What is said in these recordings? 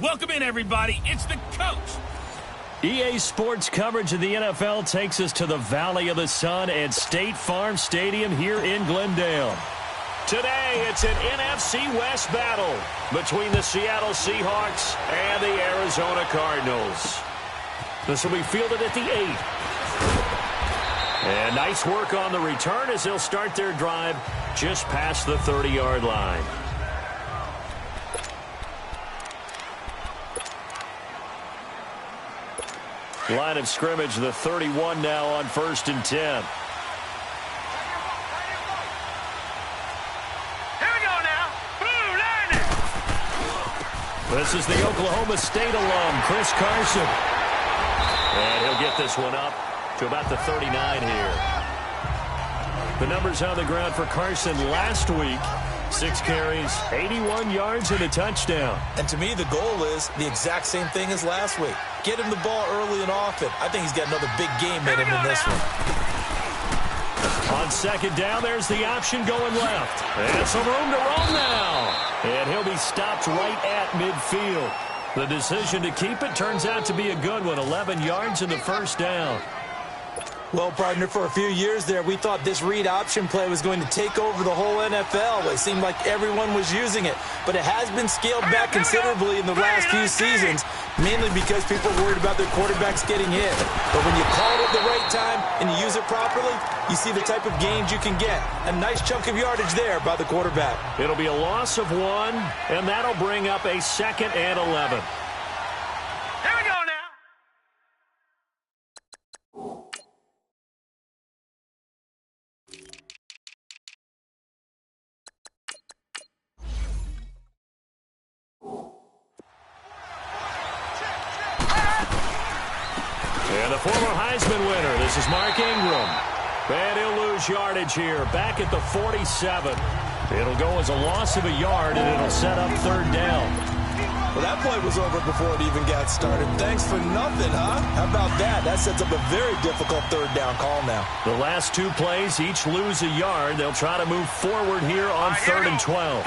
Welcome in, everybody. It's the coach. EA Sports coverage of the NFL takes us to the Valley of the Sun at State Farm Stadium here in Glendale. Today, it's an NFC West battle between the Seattle Seahawks and the Arizona Cardinals. This will be fielded at the 8. And nice work on the return as they'll start their drive just past the 30-yard line. Line of scrimmage, the 31 now on 1st and 10. Here we go now. Blue line. This is the Oklahoma State alum, Chris Carson. And he'll get this one up to about the 39 here. The numbers on the ground for Carson last week. 6 carries, 81 yards, and a touchdown. And to me, the goal is the exact same thing as last week. Get him the ball early and often. I think he's got another big game in him in this one. On 2nd down, there's the option going left. And some room to roam now. And he'll be stopped right at midfield. The decision to keep it turns out to be a good one. 11 yards in the first down. Well, partner, for a few years there, we thought this read option play was going to take over the whole NFL. It seemed like everyone was using it. But it has been scaled back considerably in the last few seasons, mainly because people are worried about their quarterbacks getting hit. But when you call it at the right time and you use it properly, you see the type of gains you can get. A nice chunk of yardage there by the quarterback. It'll be a loss of 1, and that'll bring up a 2nd and 11. Here we go now. And the former Heisman winner, this is Mark Ingram. And he'll lose yardage here, back at the 47. It'll go as a loss of a yard, and it'll set up 3rd down. Well, that play was over before it even got started. Thanks for nothing, huh? How about that? That sets up a very difficult 3rd down call now. The last 2 plays each lose a yard. They'll try to move forward here on 3rd and 12.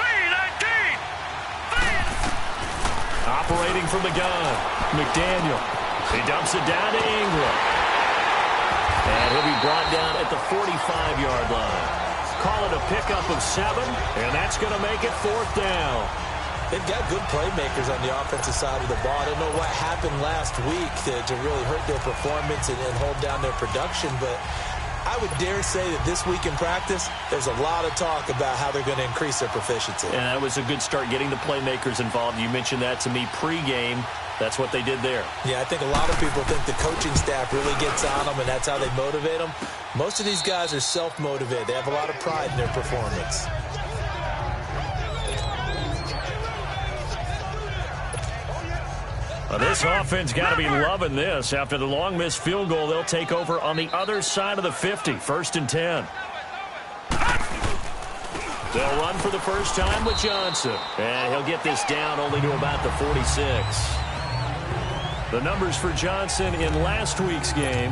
Operating from the gun, McDaniel. He dumps it down to Ingram. And he'll be brought down at the 45-yard line. Call it a pickup of 7, and that's going to make it 4th down. They've got good playmakers on the offensive side of the ball. I don't know what happened last week to really hurt their performance and hold down their production, but I would dare say that this week in practice, there's a lot of talk about how they're going to increase their proficiency. And that was a good start, getting the playmakers involved. You mentioned that to me pregame. That's what they did there. Yeah, I think a lot of people think the coaching staff really gets on them, and that's how they motivate them. Most of these guys are self-motivated. They have a lot of pride in their performance. Well, this offense got to be loving this. After the long missed field goal, they'll take over on the other side of the 50, 1st and 10. They'll run for the first time with Johnson. And he'll get this down only to about the 46. The numbers for Johnson in last week's game,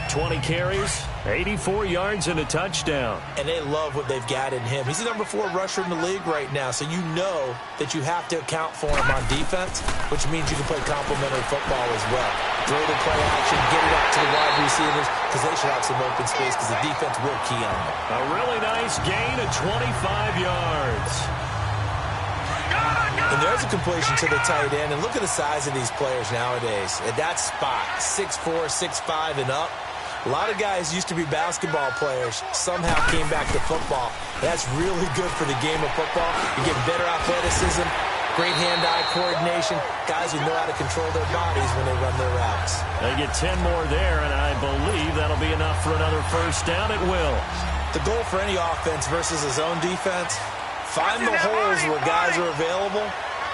20 carries, 84 yards, and a touchdown. And they love what they've got in him. He's the number 4 rusher in the league right now, so you know that you have to account for him on defense, which means you can play complementary football as well. Throw the play action, get it out to the wide receivers, because they should have some open space, because the defense will key on them. A really nice gain of 25 yards. And there's a completion to the tight end, and look at the size of these players nowadays. At that spot, 6'4", 6'5", and up. A lot of guys used to be basketball players, somehow came back to football. That's really good for the game of football. You get better athleticism, great hand-eye coordination, guys who know how to control their bodies when they run their routes. They get 10 more there, and I believe that'll be enough for another first down. It will. The goal for any offense versus a zone defense, find the holes where guys are available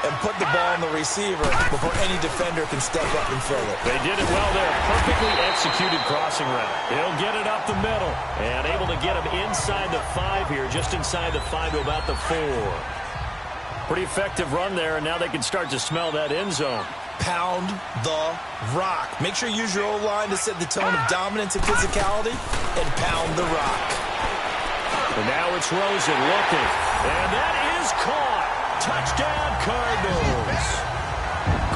and put the ball in the receiver before any defender can step up and fill it. They did it well there. Perfectly executed crossing route. He'll get it up the middle. And able to get him inside the 5 here, just inside the 5 to about the 4. Pretty effective run there, and now they can start to smell that end zone. Pound the rock. Make sure you use your O-line to set the tone of dominance and physicality, and pound the rock. And now it's Rosen looking. And that is caught. Touchdown, Cardinals.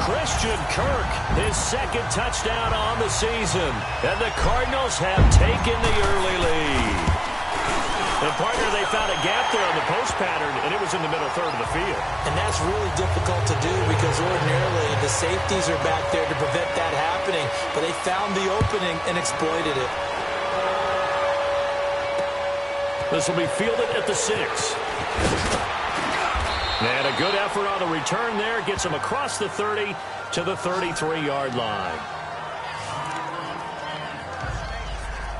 Christian Kirk, his second touchdown on the season. And the Cardinals have taken the early lead. And, partner, they found a gap there on the post pattern, and it was in the middle third of the field. And that's really difficult to do because ordinarily the safeties are back there to prevent that happening. But they found the opening and exploited it. This will be fielded at the 6. And a good effort on the return there. Gets him across the 30 to the 33-yard line.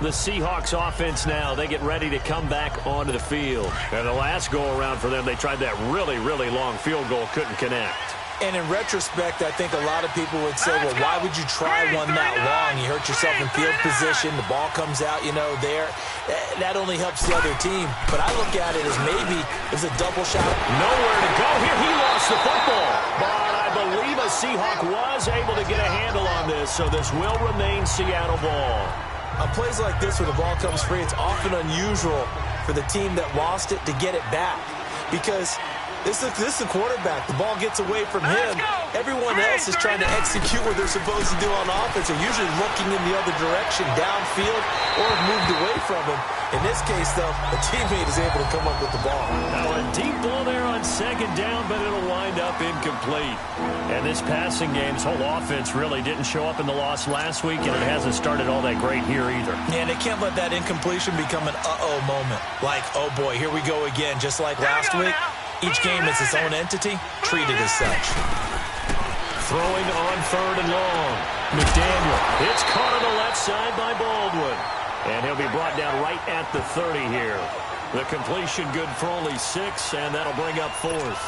The Seahawks offense now, they get ready to come back onto the field. And the last go-around for them, they tried that really, really long field goal, couldn't connect. And in retrospect, I think a lot of people would say, well, why would you try one that long? You hurt yourself in field position. The ball comes out, there. That only helps the other team. But I look at it as maybe it's a double shot. Nowhere to go here. He lost the football. But I believe a Seahawk was able to get a handle on this, so this will remain Seattle ball. On plays like this where the ball comes free, it's often unusual for the team that lost it to get it back. Because this is the quarterback. The ball gets away from him. Everyone else is trying to execute what they're supposed to do on offense. They're usually looking in the other direction, downfield, or moved away from him. In this case, though, a teammate is able to come up with the ball. Now a deep ball there on second down, but it'll wind up incomplete. And this passing game's whole offense really didn't show up in the loss last week, and it hasn't started all that great here either. Yeah, and they can't let that incompletion become an uh-oh moment. Like, oh boy, here we go again, just like last week. Each game is its own entity, treated as such. Throwing on third and long. McDaniel. It's caught on the left side by Baldwin. And he'll be brought down right at the 30 here. The completion good for only 6, and that'll bring up 4th.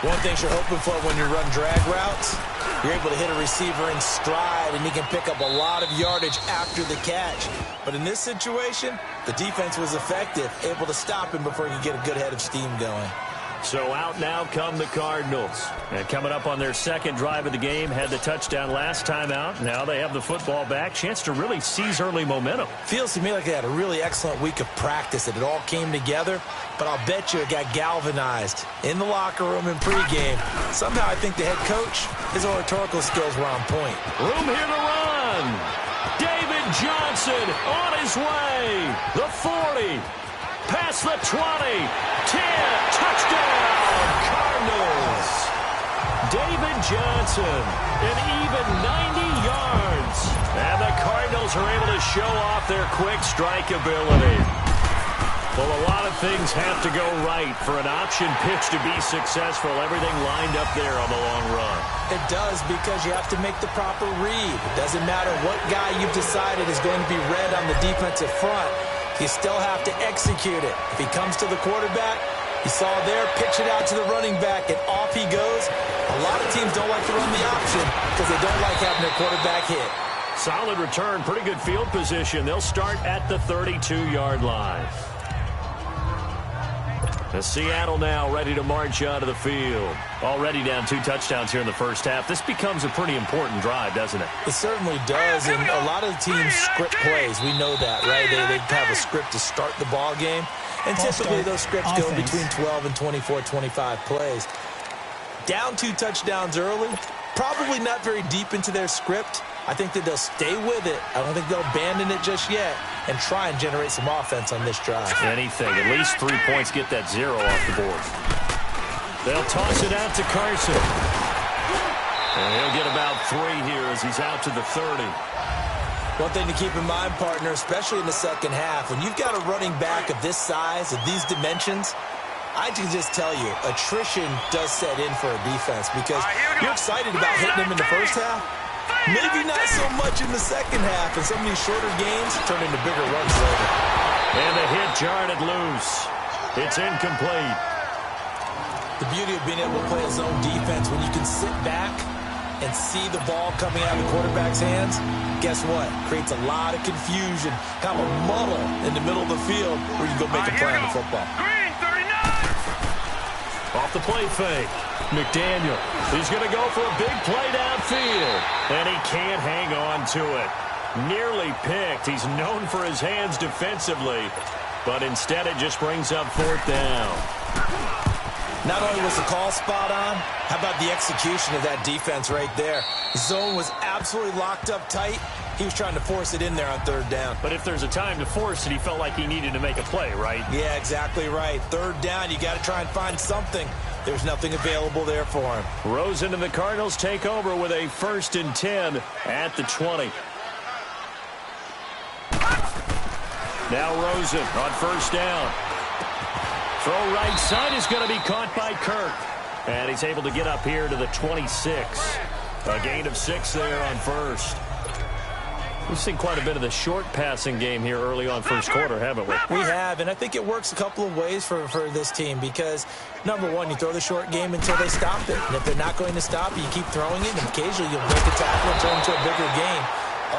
One thing you're hoping for when you run drag routes, you're able to hit a receiver in stride, and he can pick up a lot of yardage after the catch. But in this situation, the defense was effective, able to stop him before he could get a good head of steam going. So out now come the Cardinals. And coming up on their second drive of the game, had the touchdown last time out. Now they have the football back. Chance to really seize early momentum. Feels to me like they had a really excellent week of practice, that it all came together. But I'll bet you it got galvanized in the locker room in pregame. Somehow I think the head coach, his oratorical skills were on point. Room here to run. David Johnson on his way. The 40. Past the 20, 10, touchdown, Cardinals. David Johnson, an even 90 yards. And the Cardinals are able to show off their quick strike ability. Well, a lot of things have to go right for an option pitch to be successful. Everything lined up there on the long run. It does, because you have to make the proper read. It doesn't matter what guy you've decided is going to be read on the defensive front. You still have to execute it. If he comes to the quarterback, you saw there, pitch it out to the running back, and off he goes. A lot of teams don't like to run the option because they don't like having their quarterback hit. Solid return, pretty good field position. They'll start at the 32-yard line. The Seattle now ready to march out of the field. Already down 2 touchdowns here in the first half. This becomes a pretty important drive, doesn't it? It certainly does, and a lot of the teams script plays. We know that, right? They have a script to start the ball game, and typically those scripts go between 12 and 24, 25 plays. Down 2 touchdowns early, probably not very deep into their script. I think that they'll stay with it. I don't think they'll abandon it just yet and try and generate some offense on this drive. Anything. At least 3 points, get that 0 off the board. They'll toss it out to Carson. And he'll get about 3 here as he's out to the 30. One thing to keep in mind, partner, especially in the second half, when you've got a running back of this size, of these dimensions, I can just tell you, attrition does set in for a defense because you're excited about hitting him in the first half. Maybe not so much in the second half, and some of these shorter games turn into bigger runs later. And the hit jarred it loose. It's incomplete. The beauty of being able to play a zone defense, when you can sit back and see the ball coming out of the quarterback's hands, guess what? Creates a lot of confusion, kind of a muddle in the middle of the field where you go make a play on the football. Off the play fake. McDaniel, he's going to go for a big play downfield, and he can't hang on to it. Nearly picked. He's known for his hands defensively, but instead it just brings up 4th down. Not only was the call spot on, how about the execution of that defense right there? The zone was absolutely locked up tight. He was trying to force it in there on third down. But if there's a time to force it, he felt like he needed to make a play, right? Yeah, exactly right. Third down, you got to try and find something. There's nothing available there for him. Rosen and the Cardinals take over with a 1st and 10 at the 20. Now Rosen on 1st down. Throw right side is going to be caught by Kirk. And he's able to get up here to the 26. A gain of 6 there on 1st. We've seen quite a bit of the short passing game here early on first quarter, haven't we? We have, and I think it works a couple of ways for this team because, number one, you throw the short game until they stop it. And if they're not going to stop it, you keep throwing it, and occasionally you'll break a tackle and turn into a bigger game.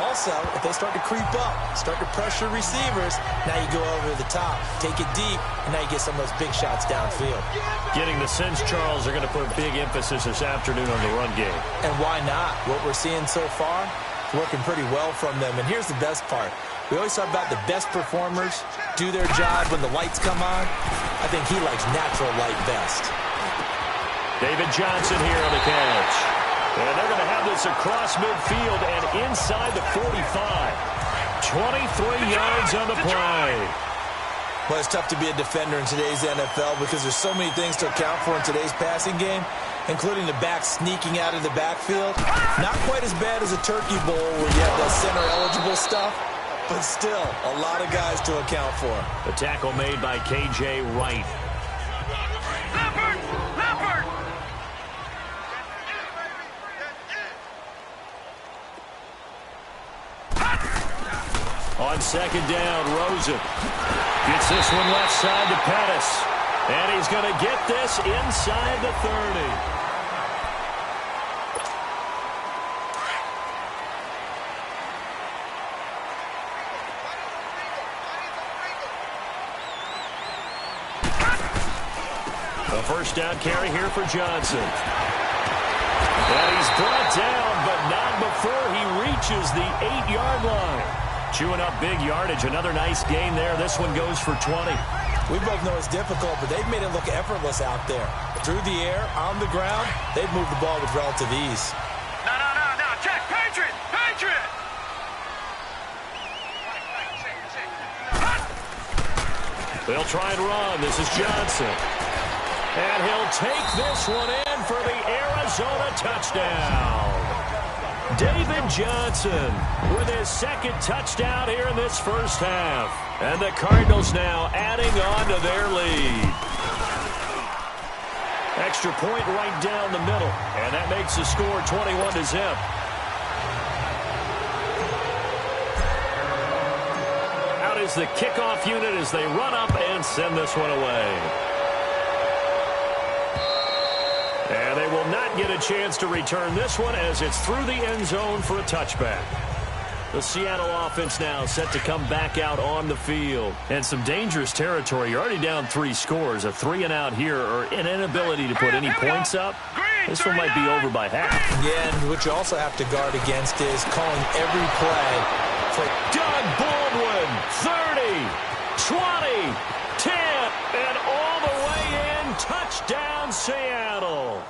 Also, if they start to creep up, start to pressure receivers, now you go over the top, take it deep, and now you get some of those big shots downfield. Getting the sense Charles are going to put big emphasis this afternoon on the run game. And why not? What we're seeing so far, working pretty well from them. And here's the best part. We always talk about the best performers do their job when the lights come on. I think he likes natural light best. David Johnson here on the catch. And they're going to have this across midfield and inside the 45. 23 yards on the play. Well, it's tough to be a defender in today's NFL because there's so many things to account for in today's passing game, including the back sneaking out of the backfield. Not quite as bad as a turkey bowl where you have that center-eligible stuff, but still a lot of guys to account for. The tackle made by K.J. Wright. On 2nd down, Rosen gets this one left side to Pettis. And he's going to get this inside the 30. A 1st down carry here for Johnson. And he's brought down, but not before he reaches the 8-yard line. Chewing up big yardage. Another nice gain there. This one goes for 20. We both know it's difficult, but they've made it look effortless out there. Through the air, on the ground, they've moved the ball with relative ease. No. Check. Patriot. They'll try and run. This is Johnson. And he'll take this one in for the Arizona touchdown. David Johnson with his 2nd touchdown here in this first half. And the Cardinals now adding on to their lead. Extra point right down the middle. And that makes the score 21-0. Out is the kickoff unit as they run up and send this one away. And they will not get a chance to return this one as it's through the end zone for a touchback. The Seattle offense now set to come back out on the field. And some dangerous territory. You're already down 3 scores. A 3-and-out here or an inability to put any points up. This one might be over by half. Yeah, and what you also have to guard against is calling every play for Doug Baldwin, 30, 20, 10, and all the way in. Touchdown, Seattle.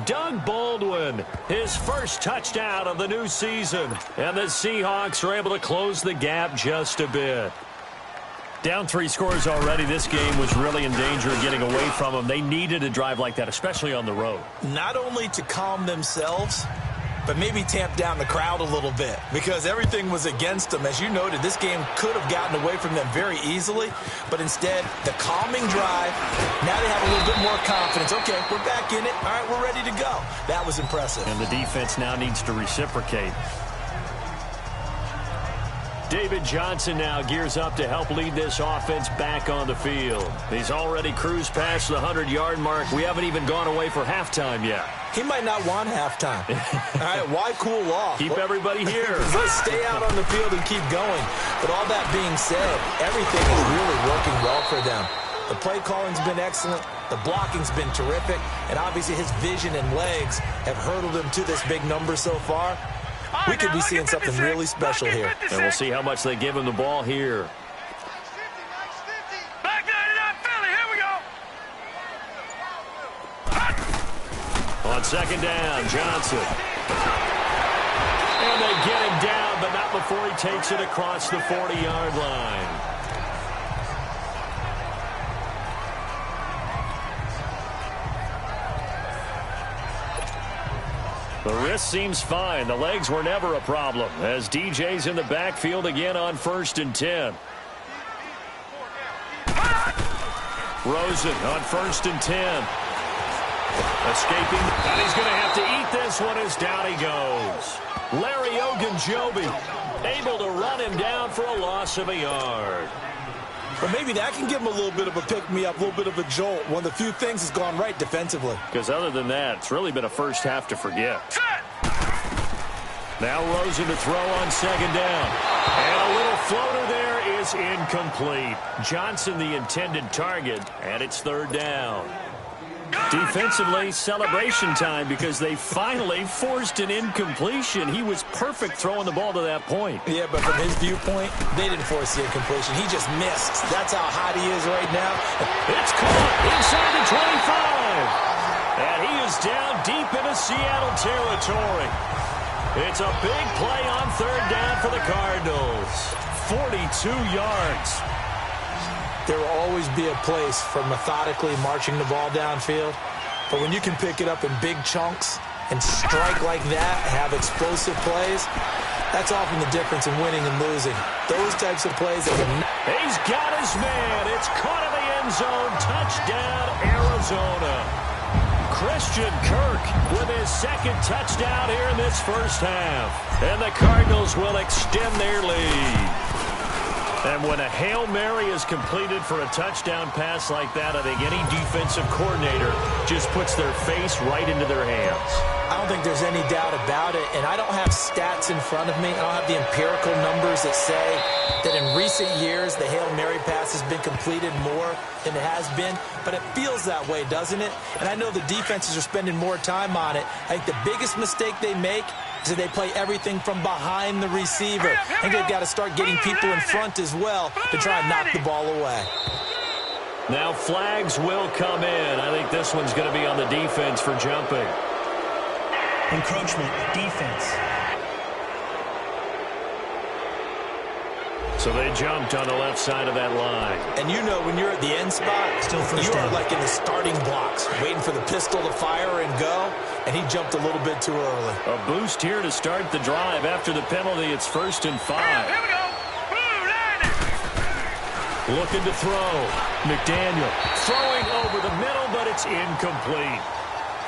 Doug Baldwin, his first touchdown of the new season. And the Seahawks are able to close the gap just a bit. Down 3 scores already. This game was really in danger of getting away from them. They needed a drive like that, especially on the road. Not only to calm themselves, but maybe tamp down the crowd a little bit because everything was against them. As you noted, this game could have gotten away from them very easily, but instead, the calming drive, now they have a little bit more confidence. Okay, we're back in it. All right, we're ready to go. That was impressive. And the defense now needs to reciprocate. David Johnson now gears up to help lead this offense back on the field. He's already cruised past the 100-yard mark. We haven't even gone away for halftime yet. He might not want halftime. All right, why cool off? Keep everybody here. Let's stay out on the field and keep going. But all that being said, everything is really working well for them. The play calling's been excellent. The blocking's been terrific. And obviously his vision and legs have hurdled him to this big number so far. We could be seeing something really special here. And we'll see how much they give him the ball here. Back it up, Philly. Here we go. On second down, Johnson. And they get him down, but not before he takes it across the 40-yard line. The wrist seems fine. The legs were never a problem as DJ's in the backfield again on 1st and 10. Rosen on 1st and 10. Escaping, and he's going to have to eat this one as down he goes. Larry Ogunjobi able to run him down for a loss of a yard. But maybe that can give him a little bit of a pick-me-up, a little bit of a jolt. One of the few things has gone right defensively. Because other than that, it's really been a first half to forget. Now Rosen to throw on second down. And a little floater there is incomplete. Johnson the intended target, and it's 3rd down. Defensively, celebration time because they finally forced an incompletion. He was perfect throwing the ball to that point. Yeah, but from his viewpoint, they didn't force the incompletion. He just missed. That's how hot he is right now. It's caught inside the 25. And he is down deep into Seattle territory. It's a big play on 3rd down for the Cardinals. 42 yards. There will always be a place for methodically marching the ball downfield. But when you can pick it up in big chunks and strike like that, have explosive plays, that's often the difference in winning and losing. Those types of plays. He's got his man. It's caught in the end zone. Touchdown, Arizona. Christian Kirk with his 2nd touchdown here in this first half. And the Cardinals will extend their lead. And when a Hail Mary is completed for a touchdown pass like that, I think any defensive coordinator just puts their face right into their hands. I don't think there's any doubt about it, and I don't have stats in front of me. I don't have the empirical numbers that say that in recent years the Hail Mary pass has been completed more than it has been, but it feels that way, doesn't it? And I know the defenses are spending more time on it. I think the biggest mistake they make is that they play everything from behind the receiver. I think they've got to start getting people in front as well to try and knock the ball away. Now flags will come in. I think this one's going to be on the defense for jumping. Encroachment, defense. So they jumped on the left side of that line. And you know when you're at the end spot, you are like in the starting blocks, waiting for the pistol to fire and go, and he jumped a little bit too early. A boost here to start the drive after the penalty. It's 1st and 5. Here we go. Looking to throw. McDaniel throwing over the middle, but it's incomplete.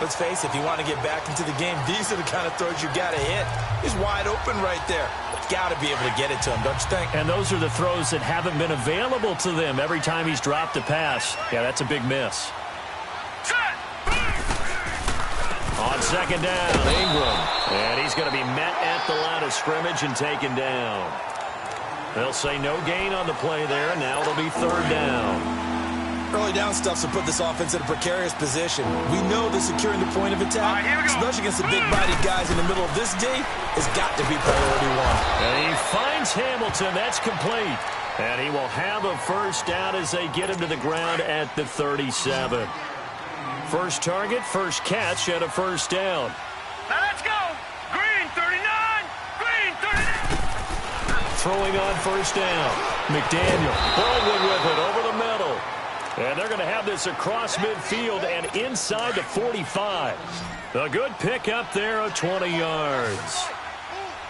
Let's face it, if you want to get back into the game, these are the kind of throws you got to hit. He's wide open right there. Got to be able to get it to him, don't you think? And those are the throws that haven't been available to them every time he's dropped a pass. Yeah, that's a big miss. On second down, Ingram. And he's going to be met at the line of scrimmage and taken down. They'll say no gain on the play there. Now it'll be 3rd down. Early down stuffs will put this offense in a precarious position. We know that securing the point of attack, especially against the big-bodied guys in the middle of this D, has got to be priority 1. And he finds Hamilton. That's complete. And he will have a 1st down as they get him to the ground at the 37. First target, first catch, and a 1st down. Now let's go. Green 39. Green 39. Throwing on 1st down. McDaniel. Baldwin with it over the middle. And they're going to have this across midfield and inside the 45. A good pick up there of 20 yards.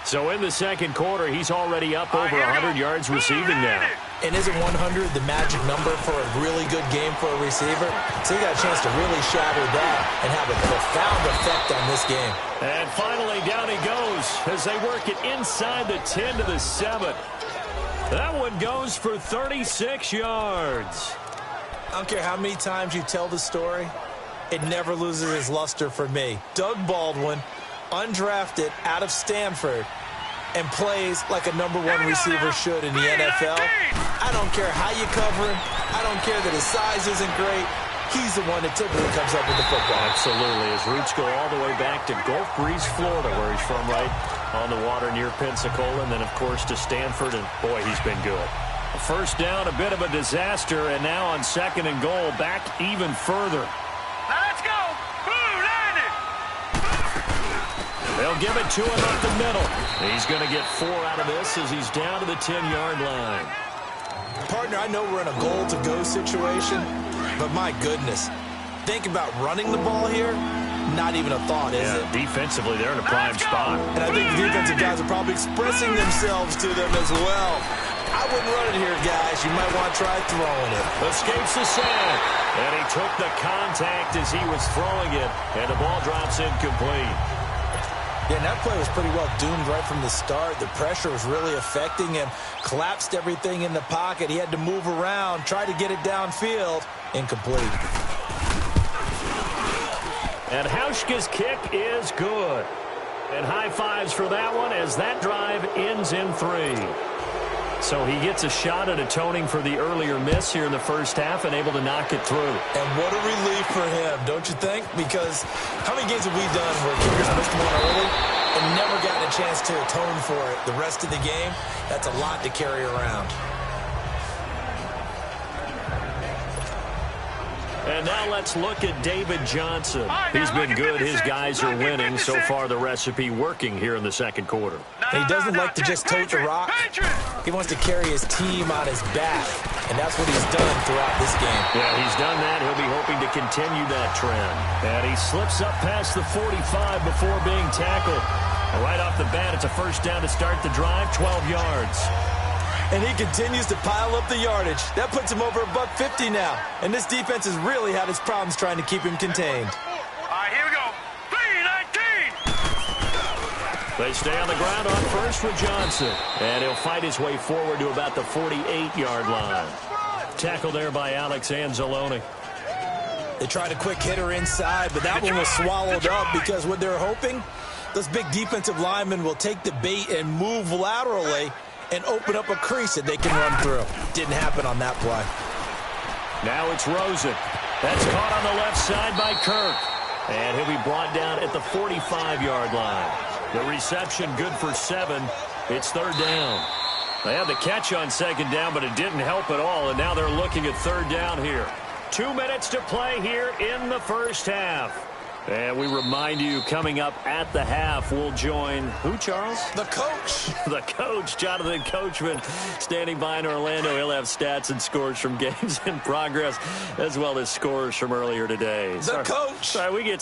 So in the second quarter, he's already up over 100 yards receiving now. And isn't 100 the magic number for a really good game for a receiver? So he got a chance to really shatter that and have a profound effect on this game. And finally, down he goes as they work it inside the 10 to the 7. That one goes for 36 yards. I don't care how many times you tell the story, it never loses its luster for me. Doug Baldwin, undrafted out of Stanford, and plays like a #1 receiver should in the NFL. I don't care how you cover him. I don't care that his size isn't great. He's the one that typically comes up with the football. Absolutely. His roots go all the way back to Gulf Breeze, Florida, where he's from, right on the water near Pensacola, and then, of course, to Stanford, and, boy, he's been good. A 1st down, a bit of a disaster, and now on 2nd and goal, back even further. Now let's go. Blue landed. They'll give it to him up the middle. He's going to get 4 out of this as he's down to the 10-yard line. Partner, I know we're in a goal-to-go situation, but my goodness, think about running the ball here. Not even a thought, is it? Defensively, they're in a prime spot. And I think the defensive guys are probably expressing themselves to them as well. I wouldn't run it here, guys. You might want to try throwing it. Escapes the sack. And he took the contact as he was throwing it, and the ball drops incomplete. Yeah, and that play was pretty well doomed right from the start. The pressure was really affecting him. Collapsed everything in the pocket. He had to move around, try to get it downfield. Incomplete. And Hauschka's kick is good. And high fives for that one as that drive ends in 3. So he gets a shot at atoning for the earlier miss here in the first half and able to knock it through. And what a relief for him, don't you think? Because how many games have we done where kickers missed one early and never gotten a chance to atone for it the rest of the game? That's a lot to carry around. And now let's look at David Johnson. He's been good. His guys are winning. So far, the recipe working here in the second quarter. And he doesn't like to just tote the rock. He wants to carry his team on his back. And that's what he's done throughout this game. Yeah, he's done that. He'll be hoping to continue that trend. And he slips up past the 45 before being tackled. Right off the bat, it's a first down to start the drive, 12 yards. And he continues to pile up the yardage. That puts him over $150 now. And this defense has really had its problems trying to keep him contained. All right, here we go. 3-19. They stay on the ground on first with Johnson. And he'll fight his way forward to about the 48-yard line. Tackle there by Alex Anzalone. They tried a quick hitter inside, but that one was swallowed up because what they're hoping, those big defensive linemen will take the bait and move laterally and open up a crease that they can run through. Didn't happen on that play. Now it's Rosen. That's caught on the left side by Kirk. And he'll be brought down at the 45-yard line. The reception good for 7. It's third down. They had the catch on second down, but it didn't help at all. And now they're looking at third down here. 2 minutes to play here in the first half. And we remind you, coming up at the half, we'll join who, Charles? The coach. The coach, Jonathan Coachman, standing by in Orlando. He'll have stats and scores from games in progress, as well as scores from earlier today. The coach. Sorry, we get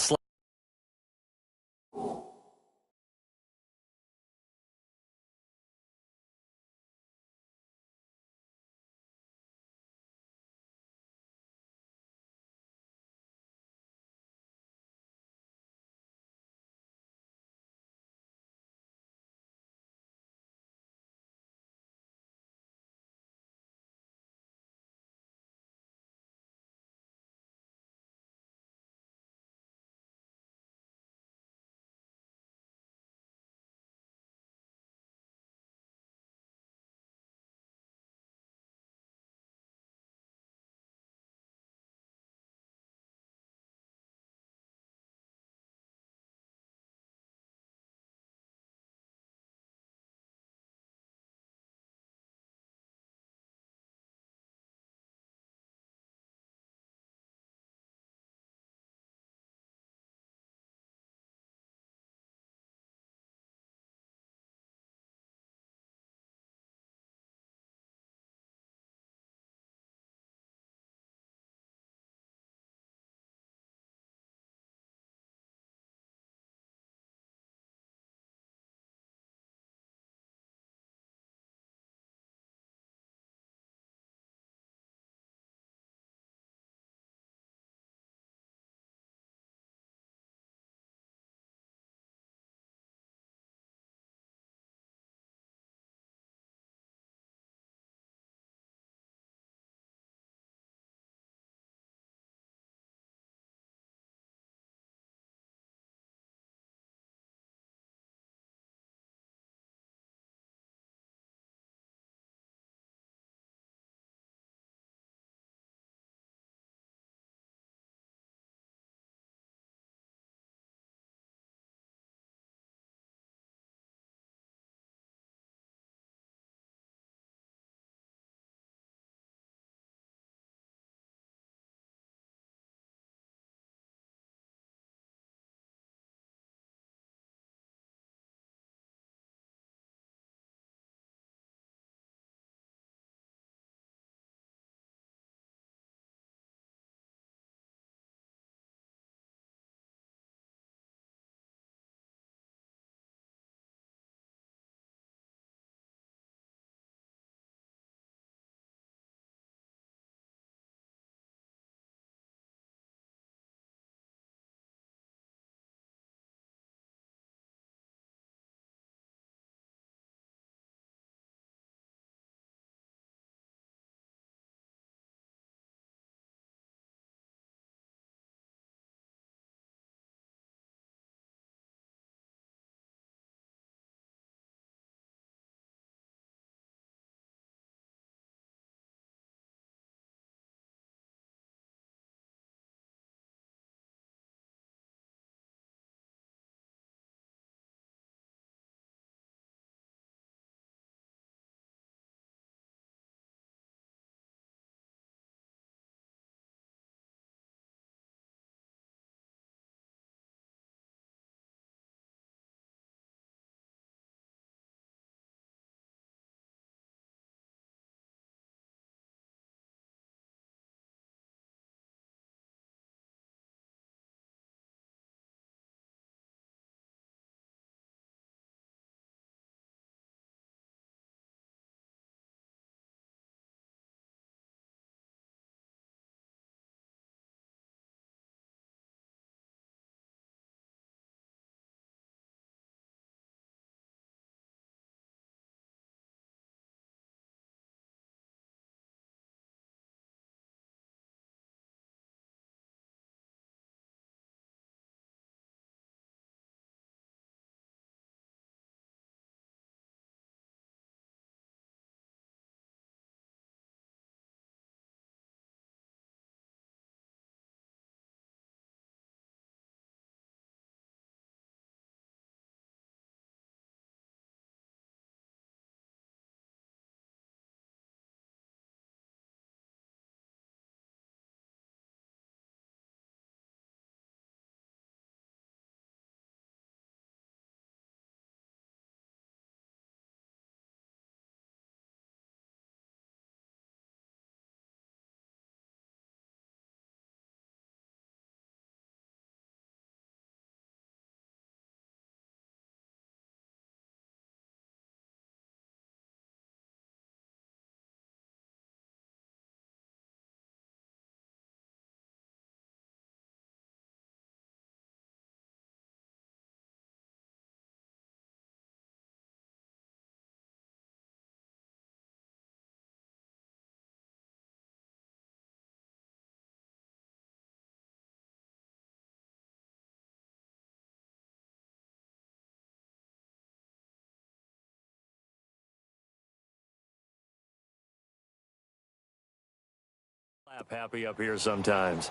Happy up here sometimes.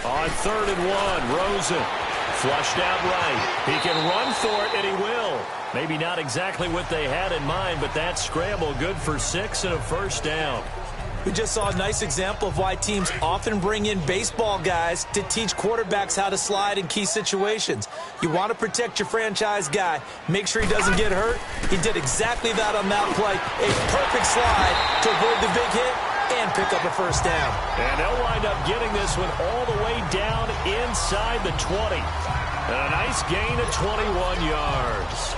On 3rd and 1, Rosen flushed out right. He can run for it, and he will. Maybe not exactly what they had in mind, but that scramble good for 6 and a first down. We just saw a nice example of why teams often bring in baseball guys to teach quarterbacks how to slide in key situations. You want to protect your franchise guy. Make sure he doesn't get hurt. He did exactly that on that play. A perfect slide to avoid the big hit and pick up a first down. And they'll wind up getting this one all the way down inside the 20. And a nice gain of 21 yards.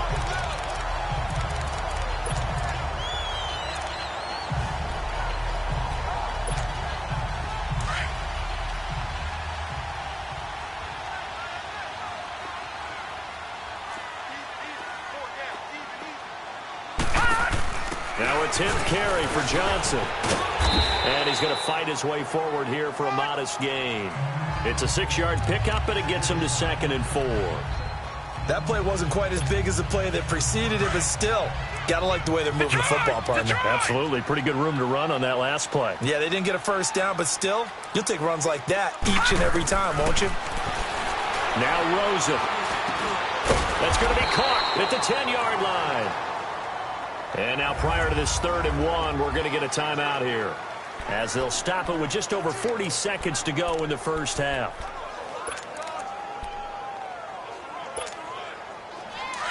Now a 10th carry for Johnson. And he's going to fight his way forward here for a modest gain. It's a 6-yard pickup, and it gets him to 2nd and 4. That play wasn't quite as big as the play that preceded it, but still, got to like the way they're moving the football, partner. Absolutely. Pretty good room to run on that last play. Yeah, they didn't get a first down, but still, you'll take runs like that each and every time, won't you? Now Rosen. That's going to be caught at the 10-yard line. And now prior to this 3rd and 1, we're going to get a timeout here, as they'll stop it with just over 40 seconds to go in the first half.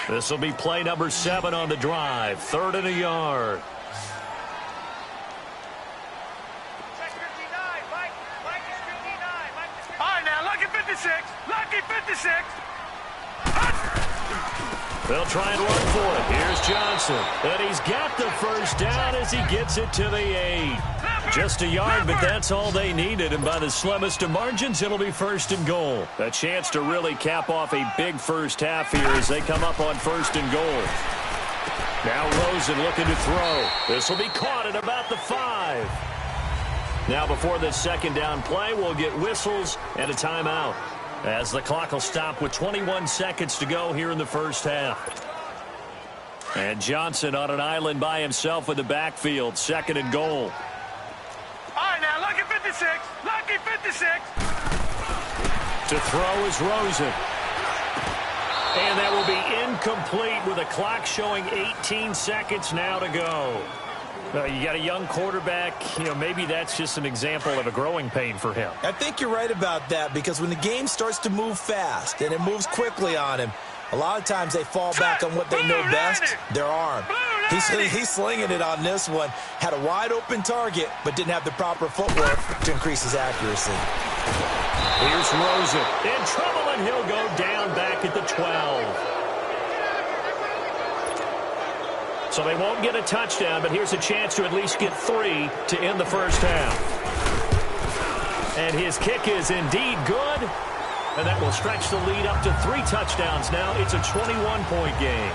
This will be play number 7 on the drive. 3rd and a yard. All right, now, lucky 56. Lucky 56. They'll try and run for it. Here's Johnson. And he's got the first down as he gets it to the 8. Just a yard, but that's all they needed. And by the slimmest of margins, it'll be 1st and goal. A chance to really cap off a big first half here as they come up on 1st and goal. Now Rosen looking to throw. This will be caught at about the 5. Now before this 2nd down play, we'll get whistles and a timeout, as the clock will stop with 21 seconds to go here in the first half. And Johnson on an island by himself in the backfield. 2nd and goal. All right, now, lucky 56. Lucky 56. To throw is Rosen. And that will be incomplete with a clock showing 18 seconds now to go. You got a young quarterback, maybe that's just an example of a growing pain for him. I think you're right about that, because when the game starts to move fast and it moves quickly on him, a lot of times they fall back on what they know best, their arm. He's slinging it on this one. Had a wide open target, but didn't have the proper footwork to increase his accuracy. Here's Rosen in trouble, and he'll go down back at the 12. So they won't get a touchdown, but here's a chance to at least get 3 to end the first half. And his kick is indeed good, and that will stretch the lead up to 3 touchdowns now. It's a 21-point game.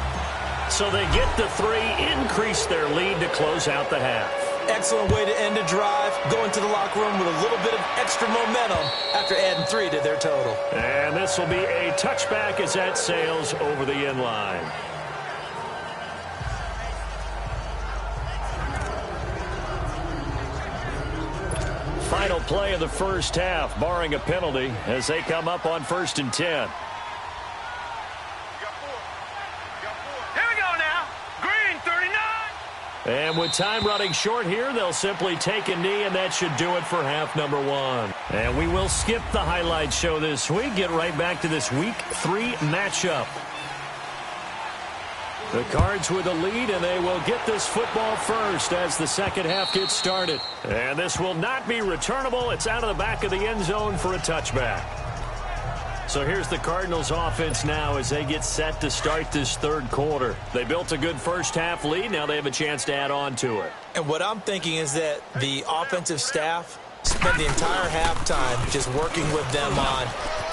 So they get the 3, increase their lead to close out the half. Excellent way to end a drive, going to the locker room with a little bit of extra momentum after adding 3 to their total. And this will be a touchback as that sails over the end line. Final play of the first half, barring a penalty, as they come up on 1st and 10. Here we go now. Green, 39. And with time running short here, they'll simply take a knee, and that should do it for half number 1. And we will skip the highlight show this week, get right back to this Week 3 matchup. The Cards with a lead, and they will get this football first as the second half gets started. And this will not be returnable. It's out of the back of the end zone for a touchback. So here's the Cardinals offense now as they get set to start this 3rd quarter. They built a good first half lead. Now they have a chance to add on to it. And what I'm thinking is that the offensive staff spend the entire halftime just working with them on,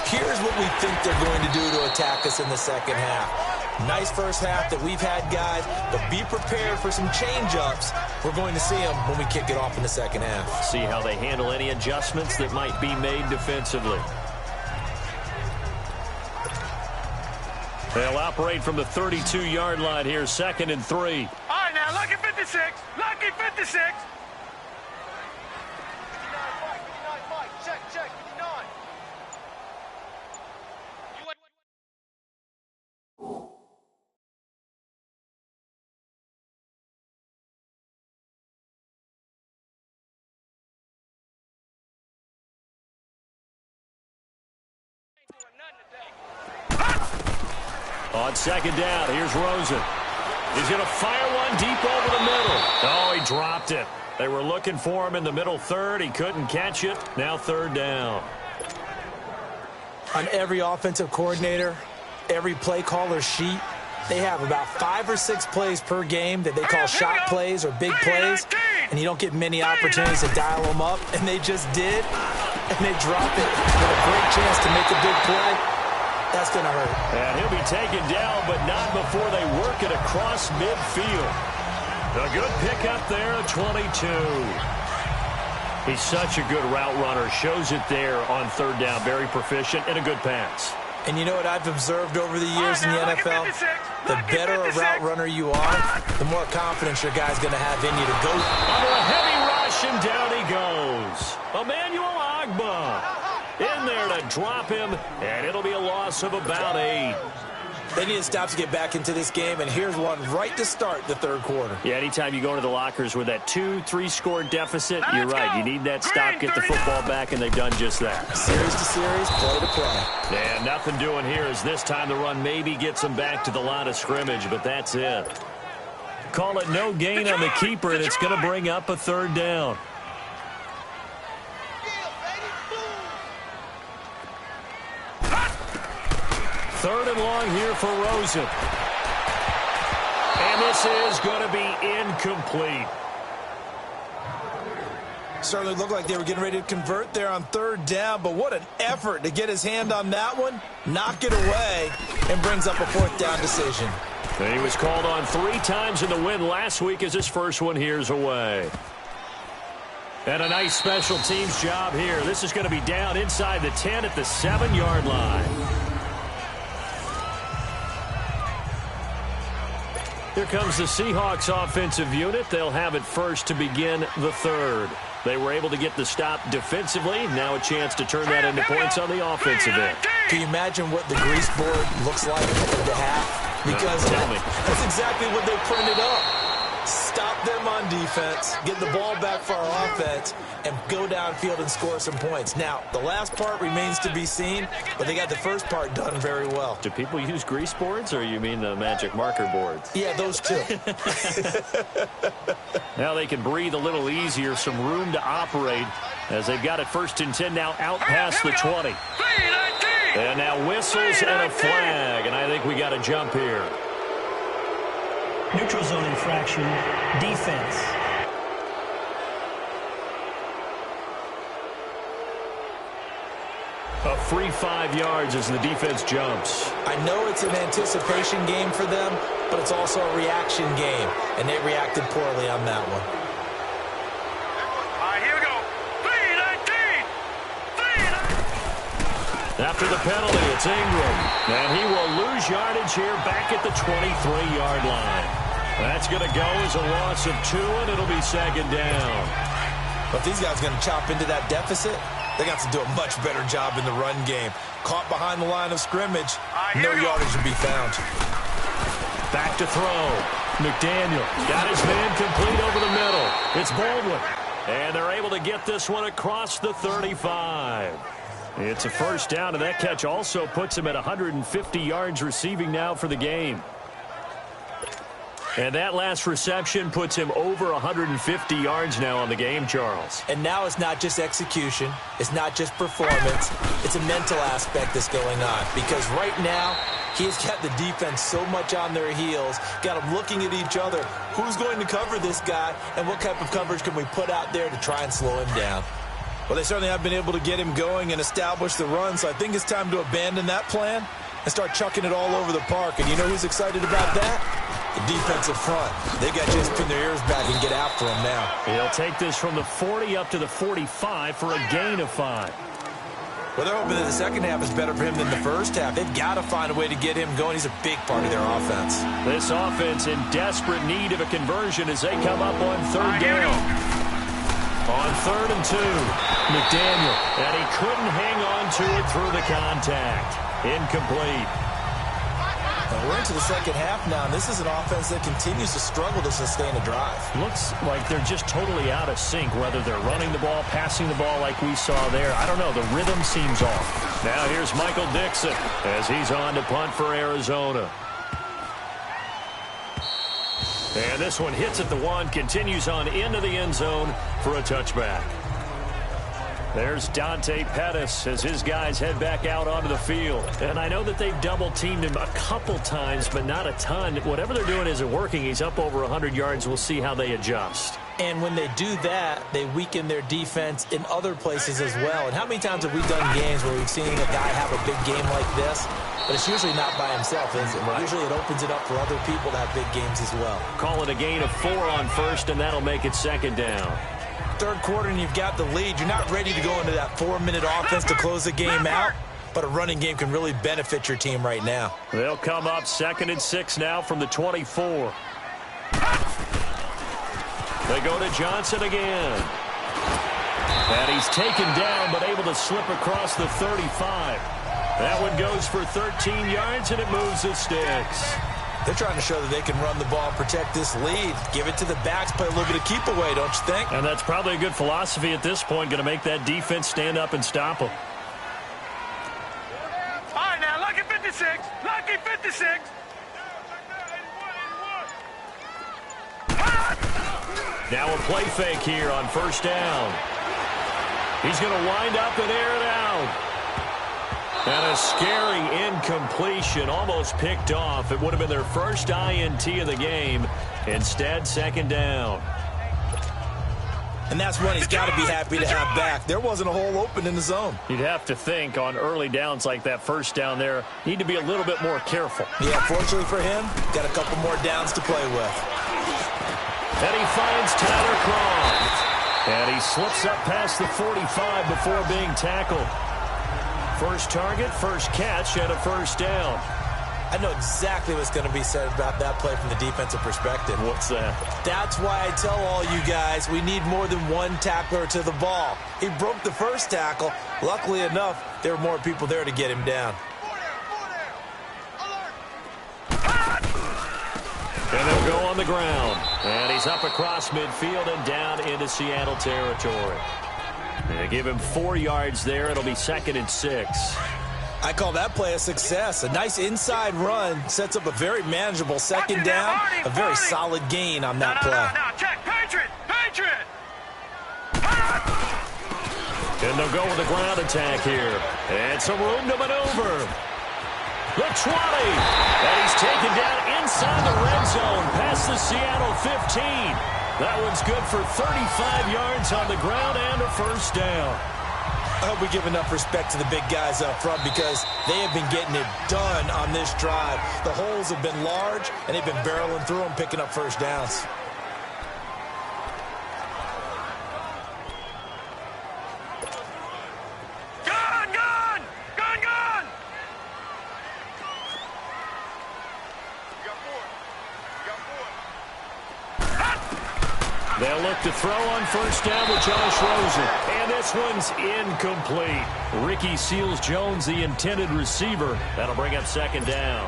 here's what we think they're going to do to attack us in the second half. Nice first half that we've had, guys, but be prepared for some change-ups. We're going to see them when we kick it off in the second half. See how they handle any adjustments that might be made defensively. They'll operate from the 32-yard line here, 2nd and 3. All right, now, lucky 56. Lucky 56. On second down, here's Rosen. He's going to fire one deep over the middle. Oh, he dropped it. They were looking for him in the middle third. He couldn't catch it. Now third down. On every offensive coordinator, every play caller sheet, they have about 5 or 6 plays per game that they call shot plays or big plays, and you don't get many opportunities to dial them up, and they just did, and they drop it with a great chance to make a big play. That's going to hurt. And he'll be taken down, but not before they work it across midfield. A good pickup there at 22. He's such a good route runner. Shows it there on third down. Very proficient and a good pass. And you know what I've observed over the years in the NFL? The better a route runner you are, the more confidence your guy's going to have in you to go. Under a heavy rush, and down he goes. Emmanuel Ogbah in there to drop him, and it'll be a loss of about 8. They need to stop to get back into this game, and here's one right to start the third quarter. Yeah, anytime you go into the lockers with that 2-3 score deficit, you're right. You need that stop, get the football back, and they've done just that. Series to series, play to play. And nothing doing here as this time the run maybe gets them back to the line of scrimmage, but that's it. Call it no gain on the keeper, and it's going to bring up a third down. Third and long here for Rosen. And this is going to be incomplete. Certainly looked like they were getting ready to convert there on third down, but what an effort to get his hand on that one, knock it away, and brings up a fourth down decision. And he was called on 3 times in the win last week as his first one here's away. And a nice special teams job here. This is going to be down inside the 10 at the 7-yard line. Here comes the Seahawks offensive unit. They'll have it first to begin the third. They were able to get the stop defensively. Now a chance to turn that into points on the offensive end. Can you imagine what the grease board looks like at the half? Because that's exactly what they printed up. Stop them on defense, get the ball back for our offense, and go downfield and score some points. Now, the last part remains to be seen, but they got the first part done very well. Do people use grease boards, or you mean the magic marker boards? Yeah, those two. Now they can breathe a little easier, some room to operate, as they've got it first and 10 now out past the 20. And now whistles and a flag, and I think we got a jump here. Neutral zone infraction, defense. A free 5 yards as the defense jumps. I know it's an anticipation game for them, but it's also a reaction game, and they reacted poorly on that one. All right, here we go. 3-19. After the penalty, it's Ingram, and he will lose yardage here back at the 23-yard line. That's going to go as a loss of 2, and it'll be second down. But these guys are going to chop into that deficit. They got to do a much better job in the run game. Caught behind the line of scrimmage, no yardage to be found. Back to throw. McDaniel got his man complete over the middle. It's Baldwin, and they're able to get this one across the 35. It's a first down, and that catch also puts him at 150 yards receiving now for the game. And that last reception puts him over 150 yards now on the game, Charles. And now it's not just execution. It's not just performance. It's a mental aspect that's going on. Because right now, he's got the defense so much on their heels, got them looking at each other. Who's going to cover this guy, and what type of coverage can we put out there to try and slow him down? Well, they certainly have been able to get him going and establish the run, so I think it's time to abandon that plan and start chucking it all over the park. And you know who's excited about that? The defensive front. They got to just pin their ears back and get after him now. He'll take this from the 40 up to the 45 for a gain of 5. Well, they're hoping that the second half is better for him than the first half. They've got to find a way to get him going. He's a big part of their offense. This offense in desperate need of a conversion as they come up on third down. On 3rd and 2, McDaniel, and he couldn't hang on to it through the contact. Incomplete. And we're into the second half now, and this is an offense that continues to struggle to sustain a drive. Looks like they're just totally out of sync, whether they're running the ball, passing the ball like we saw there. I don't know. The rhythm seems off. Now here's Michael Dixon as he's on to punt for Arizona. And this one hits at the 1, continues on into the end zone for a touchback. There's Dante Pettis as his guys head back out onto the field. And I know that they've double-teamed him a couple times, but not a ton. Whatever they're doing isn't working. He's up over 100 yards. We'll see how they adjust. And when they do that, they weaken their defense in other places as well. And how many times have we done games where we've seen a guy have a big game like this? But it's usually not by himself, is it? Right. Usually it opens it up for other people to have big games as well. Call it a gain of 4 on first, and that'll make it second down. Third quarter and you've got the lead. You're not ready to go into that 4-minute offense to close the game out, but a running game can really benefit your team right now. They'll come up 2nd and 6 now from the 24. They go to Johnson again. And he's taken down but able to slip across the 35. That one goes for 13 yards and it moves the sticks. They're trying to show that they can run the ball, protect this lead, give it to the backs, play a little bit of keep away, don't you think? And that's probably a good philosophy at this point, going to make that defense stand up and stop them. All right, now, lucky 56. Lucky 56. Now a play fake here on first down. He's going to wind up and air it out. And a scary incompletion, almost picked off. It would have been their first INT of the game. Instead, second down. And that's one he's got to be happy to have back. There wasn't a hole open in the zone. You'd have to think on early downs like that first down there, need to be a little bit more careful. Yeah, fortunately for him, got a couple more downs to play with. And he finds Tyler Croft. And he slips up past the 45 before being tackled. First target, first catch, and a first down. I know exactly what's going to be said about that play from the defensive perspective. What's that? That's why I tell all you guys we need more than one tackler to the ball. He broke the first tackle. Luckily enough, there were more people there to get him down. And they'll go on the ground. And he's up across midfield and down into Seattle territory. They give him 4 yards there. It'll be 2nd and 6. I call that play a success. A nice inside run sets up a very manageable second down. A very solid gain on that play. No, check. Patriot! Patriot! And they'll go with a ground attack here. And some room to maneuver. The 20. And he's taken down inside the red zone past the Seattle 15. That one's good for 35 yards on the ground and a first down. I hope we give enough respect to the big guys up front because they have been getting it done on this drive. The holes have been large, and they've been barreling through them, picking up first downs. They'll look to throw on first down with Josh Rosen. And this one's incomplete. Ricky Seals-Jones, the intended receiver. That'll bring up second down.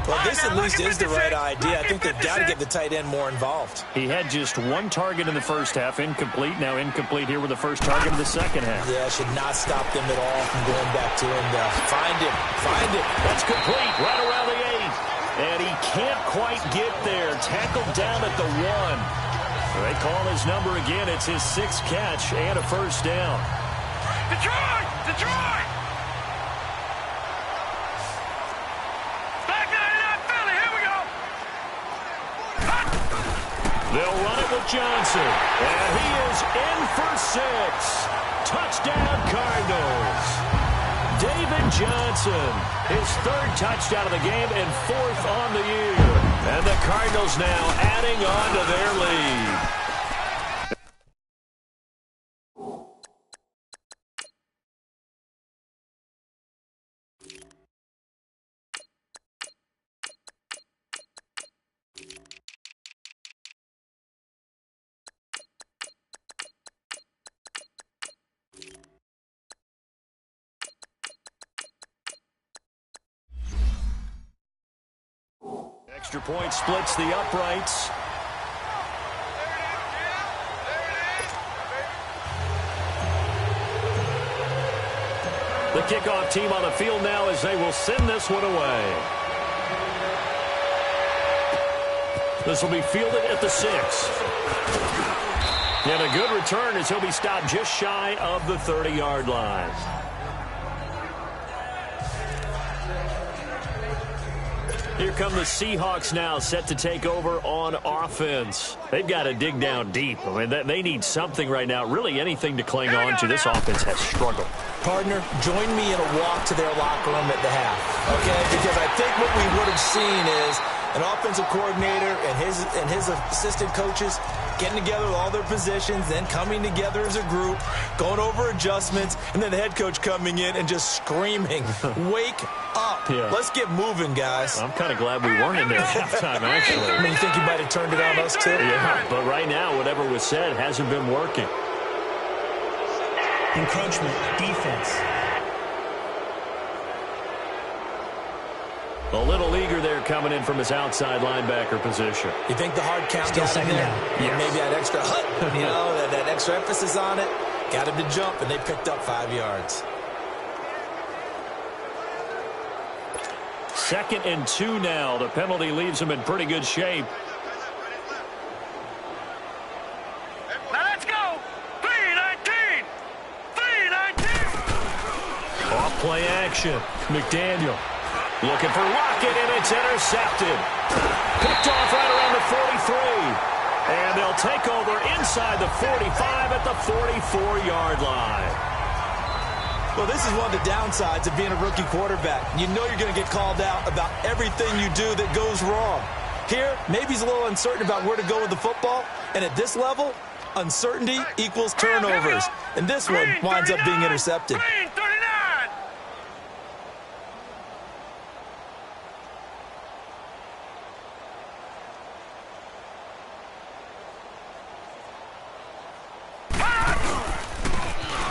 Well, this at least is the right idea. I think they've got to get the tight end more involved. He had just one target in the first half, incomplete. Now incomplete here with the first target of the second half. Yeah, should not stop them at all from going back to him. Find him. Find him. That's complete right around the 8. And he can't quite get there. Tackled down at the 1. They call his number again. It's his 6th catch and a first down. Detroit! Detroit! Back to Philly. Here we go. They'll run it with Johnson. And he is in for 6. Touchdown, Cardinals. David Johnson, his 3rd touchdown of the game and 4th on the year. And the Cardinals now adding on to their lead. Extra point splits the uprights. The kickoff team on the field now as they will send this one away. This will be fielded at the 6. And a good return as he'll be stopped just shy of the 30-yard line. Here come the Seahawks now, set to take over on offense. They've got to dig down deep. I mean, they need something right now, really anything to cling on to. This offense has struggled. Partner, join me in a walk to their locker room at the half, okay? Because I think what we would have seen is an offensive coordinator and his assistant coaches getting together with all their positions, then coming together as a group, going over adjustments, and then the head coach coming in and just screaming, wake up. Yeah. Let's get moving, guys. I'm kind of glad we weren't in there at halftime, actually. I mean, you think you might have turned it on us, too? Yeah, but right now, whatever was said hasn't been working. Encroachment, defense. A little eager there coming in from his outside linebacker position. You think the hard count got him there? Yes. Maybe that extra that extra emphasis on it. Got him to jump, and they picked up 5 yards. 2nd and 2 now. The penalty leaves him in pretty good shape. Now let's go. 3-19. 3-19. Off play action. McDaniel looking for Lockett, and it's intercepted. Picked off right around the 43. And they'll take over inside the 45 at the 44-yard line. Well, this is one of the downsides of being a rookie quarterback. You know you're going to get called out about everything you do that goes wrong. Here, maybe he's a little uncertain about where to go with the football. And at this level, uncertainty equals turnovers. And this one winds up being intercepted.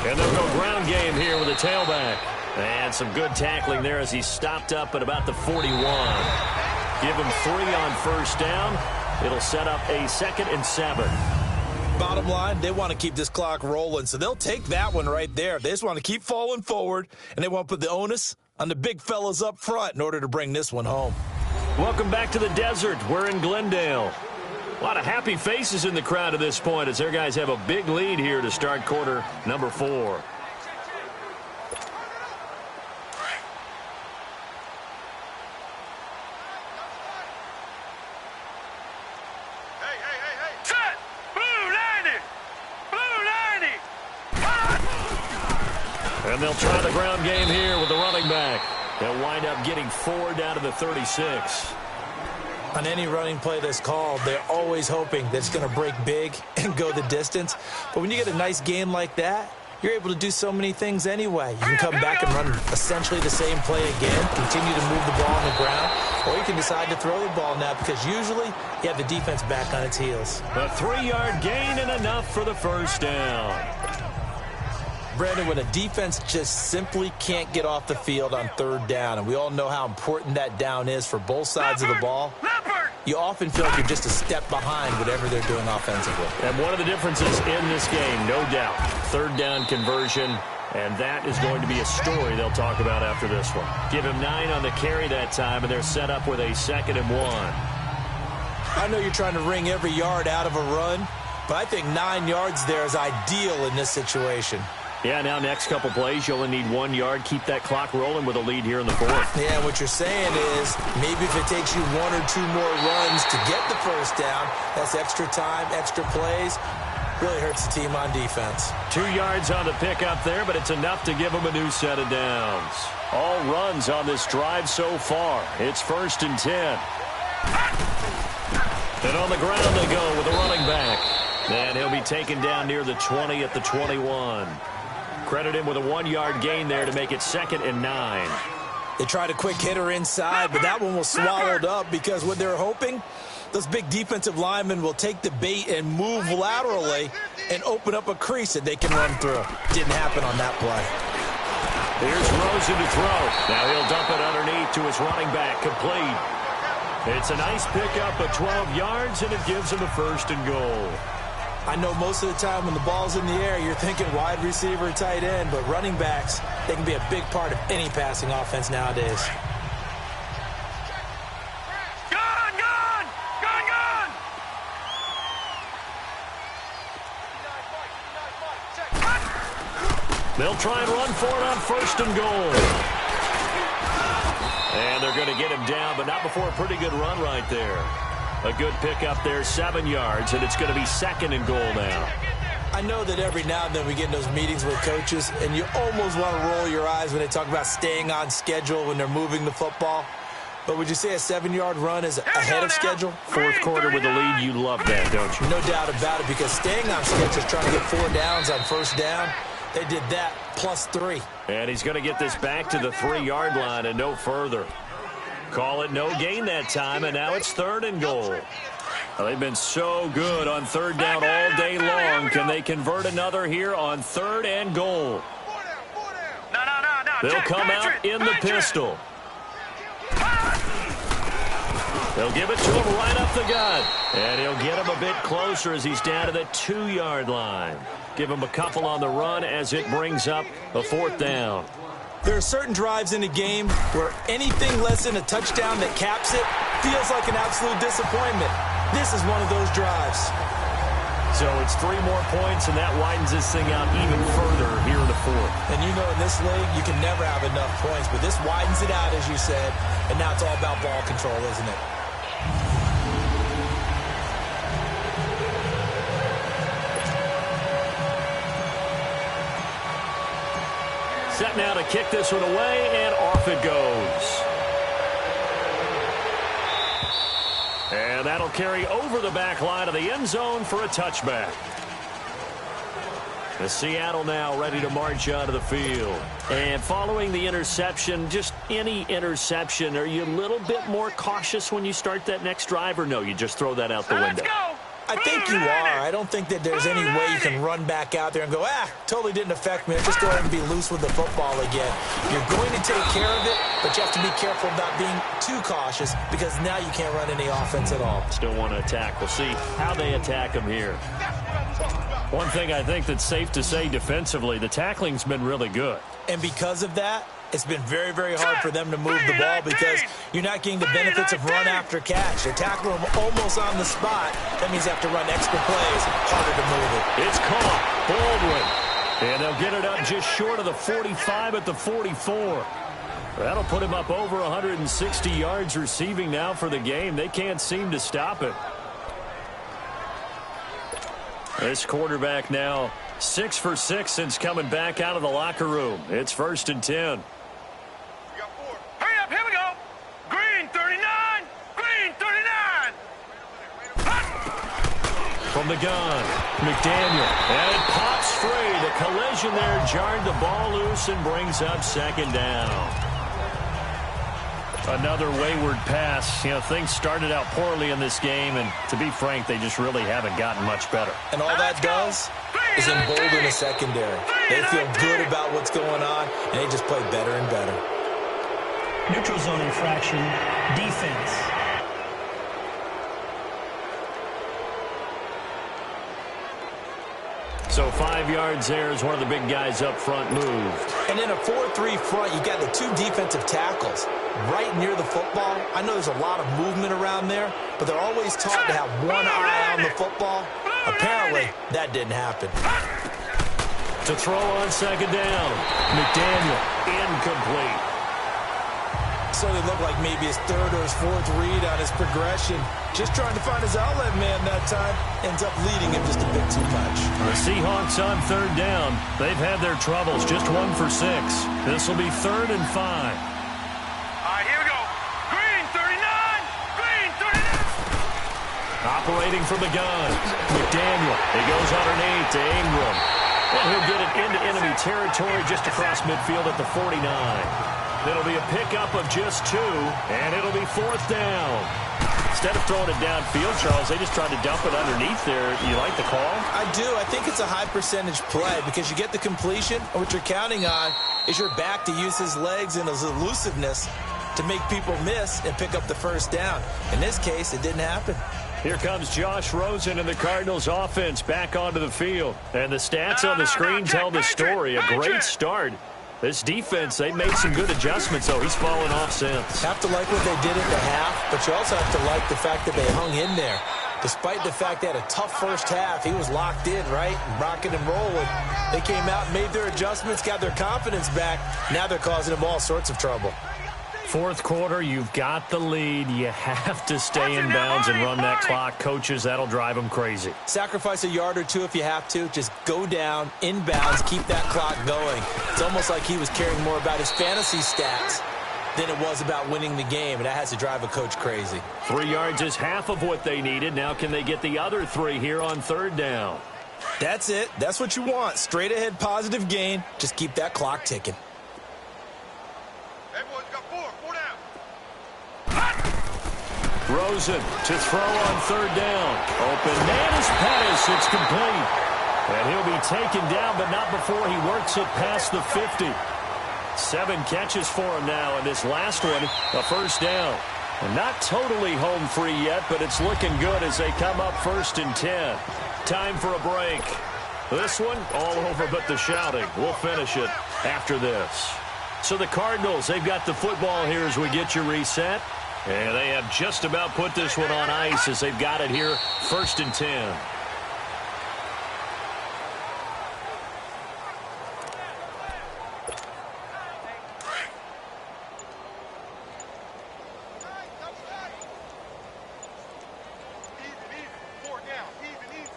And they'll go ground game here with a tailback. And some good tackling there as he stopped up at about the 41. Give him 3 on first down. It'll set up a 2nd and 7. Bottom line, they want to keep this clock rolling, so they'll take that one right there. They just want to keep falling forward, and they want to put the onus on the big fellas up front in order to bring this one home. Welcome back to the desert. We're in Glendale. A lot of happy faces in the crowd at this point as their guys have a big lead here to start quarter number 4. Set! Blue 90! Blue 90! And they'll try the ground game here with the running back. They'll wind up getting 4 down to the 36. On any running play that's called, they're always hoping that it's going to break big and go the distance. But when you get a nice game like that, you're able to do so many things anyway. You can come back and run essentially the same play again, continue to move the ball on the ground, or you can decide to throw the ball now because usually you have the defense back on its heels. A 3-yard gain and enough for the first down. Brandon, when a defense just simply can't get off the field on 3rd down, and we all know how important that down is for both sides of the ball, you often feel like you're just a step behind whatever they're doing offensively. And one of the differences in this game, no doubt, 3rd down conversion, and that is going to be a story they'll talk about after this one. Give him 9 on the carry that time, and they're set up with a 2nd and 1. I know you're trying to wring every yard out of a run, but I think 9 yards there is ideal in this situation. Yeah, now next couple plays, you only need 1 yard. Keep that clock rolling with a lead here in the 4th. Yeah, what you're saying is maybe if it takes you 1 or 2 more runs to get the first down, that's extra time, extra plays. Really hurts the team on defense. 2 yards on the pickup there, but it's enough to give them a new set of downs. All runs on this drive so far. It's 1st and 10. And on the ground they go with the running back. And he'll be taken down near the 20 at the 21. Credit him with a 1-yard gain there to make it 2nd and 9. They tried a quick hitter inside, but that one was swallowed up because what they're hoping, those big defensive linemen will take the bait and move laterally and open up a crease that they can run through. Didn't happen on that play. Here's Rosen to throw. Now he'll dump it underneath to his running back, complete. It's a nice pickup of 12 yards, and it gives him a 1st and goal. I know most of the time when the ball's in the air, you're thinking wide receiver, tight end, but running backs, they can be a big part of any passing offense nowadays. Gone, gone! Gone, gone! They'll try and run for it on 1st and goal. And they're going to get him down, but not before a pretty good run right there. A good pickup there, 7 yards, and it's going to be 2nd and goal now. I know that every now and then we get in those meetings with coaches, and you almost want to roll your eyes when they talk about staying on schedule when they're moving the football. But would you say a 7-yard run is ahead of schedule? 4th quarter with the lead, you love that, don't you? No doubt about it, because staying on schedule is trying to get 4 downs on 1st down. They did that plus 3. And he's going to get this back to the 3-yard line and no further. Call it no gain that time, and now it's 3rd and goal. Well, they've been so good on 3rd down all day long. Can they convert another here on 3rd and goal? No. They'll come out in the pistol. They'll give it to him right up the gut. And he'll get him a bit closer as he's down to the 2-yard line. Give him a couple on the run as it brings up a 4th down. There are certain drives in a game where anything less than a touchdown that caps it feels like an absolute disappointment. This is one of those drives. So it's 3 more points, and that widens this thing out even further here in the 4th. And you know in this league, you can never have enough points, but this widens it out, as you said, and now it's all about ball control, isn't it? Set now to kick this one away, and off it goes. And that'll carry over the back line of the end zone for a touchback. The Seattle now ready to march out of the field. And following the interception, just any interception, are you a little bit more cautious when you start that next drive, or no, you just throw that out the window? Let's go! I think you are. I don't think that there's any way you can run back out there and go, totally didn't affect me. Just go ahead and be loose with the football again. You're going to take care of it, but you have to be careful about being too cautious because now you can't run any offense at all. Still want to attack. We'll see how they attack him here. One thing I think that's safe to say defensively, the tackling's been really good. And because of that, it's been very, very hard for them to move the ball because you're not getting the benefits of run after catch. They're tackling them almost on the spot. That means they have to run extra plays, harder to move it. It's caught. Baldwin. And they'll get it up just short of the 45 at the 44. That'll put him up over 160 yards receiving now for the game. They can't seem to stop it. This quarterback now 6 for 6 since coming back out of the locker room. It's 1st and 10. Hurry up, here we go. Green 39, green 39. From the gun, McDaniel, and it pops free. The collision there jarred the ball loose and brings up 2nd down. Another wayward pass. You know, things started out poorly in this game, and to be frank, they just really haven't gotten much better. And all that does is embolden the secondary. They feel good about what's going on, and they just play better and better. Neutral zone infraction, defense. So 5 yards there as one of the big guys up front moved. And in a 4-3 front, you got the 2 defensive tackles right near the football. I know there's a lot of movement around there, but they're always taught to have one eye on the football. Apparently, that didn't happen. To throw on 2nd down. McDaniel, incomplete. So it looked like maybe his 3rd or his 4th read on his progression. Just trying to find his outlet man that time. Ends up leading him just a bit too much. The Seahawks on 3rd down. They've had their troubles. Just 1 for 6. This will be 3rd and 5. All right, here we go. Green 39, green 39. Operating from the gun. McDaniel. He goes underneath to Ingram. And he'll get it into enemy territory just across midfield at the 49. It'll be a pickup of just 2, and it'll be 4th down. Instead of throwing it downfield, Charles, they just tried to dump it underneath there. You like the call? I do. I think it's a high percentage play because you get the completion, and what you're counting on is your back to use his legs and his elusiveness to make people miss and pick up the first down. In this case, it didn't happen. Here comes Josh Rosen and the Cardinals offense back onto the field. And the stats on the screen tell the story. A great start. This defense, they made some good adjustments, though. He's fallen off since. Have to like what they did at the half, but you also have to like the fact that they hung in there. Despite the fact they had a tough first half, he was locked in, right? Rocking and rolling. They came out and made their adjustments, got their confidence back. Now they're causing them all sorts of trouble. Fourth quarter, you've got the lead. You have to stay in bounds and run that clock. Coaches, that'll drive them crazy. Sacrifice a yard or two if you have to. Just go down, in bounds, keep that clock going. It's almost like he was caring more about his fantasy stats than it was about winning the game, and that has to drive a coach crazy. 3 yards is half of what they needed. Now can they get the other 3 here on third down? That's it. That's what you want. Straight ahead positive gain. Just keep that clock ticking. Rosen to throw on third down. Open man is Pettis. It's complete. And he'll be taken down, but not before he works it past the 50. 7 catches for him now, and this last one, a first down. And not totally home free yet, but it's looking good as they come up 1st and 10. Time for a break. This one, all over but the shouting. We'll finish it after this. So the Cardinals, they've got the football here as we get you reset. And they have just about put this one on ice as they've got it here, 1st and 10.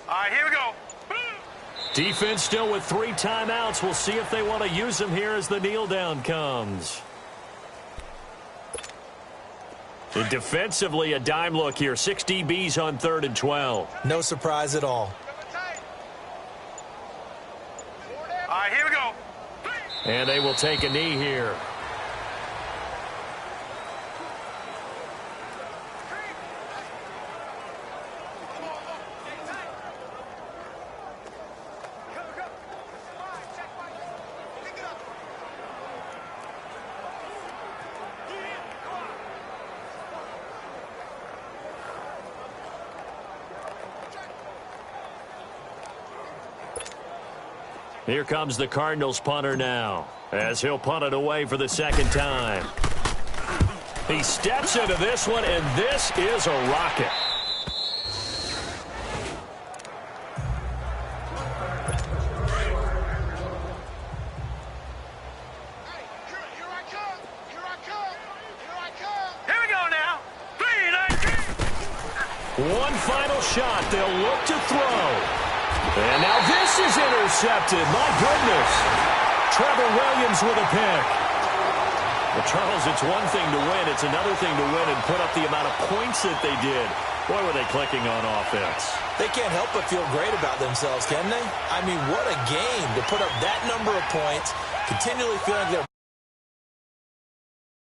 All right, here we go. Defense still with 3 timeouts. We'll see if they want to use them here as the kneel down comes. And defensively, a dime look here. 6 DBs on 3rd and 12. No surprise at all. All right, here we go. And they will take a knee here. Here comes the Cardinals punter now, as he'll punt it away for the 2nd time. He steps into this one, and this is a rocket. Here we go now. 3, 19. One final shot. They'll look to throw. And now this is intercepted. My goodness. Trevor Williams with a pick. Well, Charles, it's one thing to win. It's another thing to win and put up the amount of points that they did. Boy, were they clicking on offense. They can't help but feel great about themselves, can they? I mean, what a game to put up that number of points, continually feeling they're